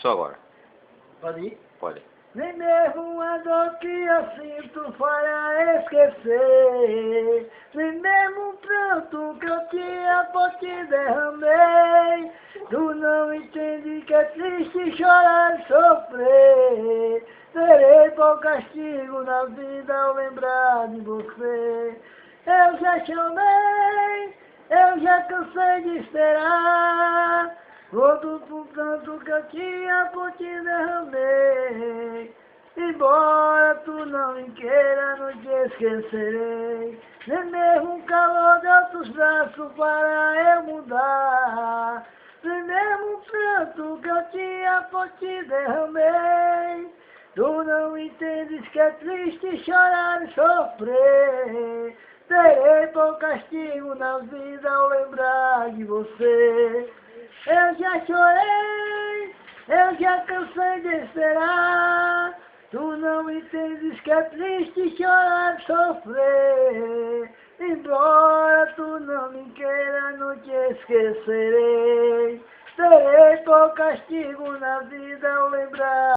Só agora. Pode ir? Pode. Nem mesmo a dor que eu sinto fará esquecer, nem mesmo o pranto que eu tinha por ti derramei. Tu não entende que é triste chorar e sofrer. Terei por castigo na vida ao lembrar de você. Eu já chorei, eu já cansei de esperar. Todo o pranto que eu tinha por ti derramei. Embora tu não me queira, não te esquecerei. Nem mesmo o calor de outros braços para eu mudar. Nem mesmo o pranto que eu tinha por ti derramei. Tu não entendes que é triste chorar e sofrer. Terei por castigo na vida ao lembrar de você. Eu já chorei, eu já cansei de esperar. Tu não entendes que é triste chorar e sofrer. Embora tu não me queira, não te esquecerei. Terei por castigo na vida ao lembrar.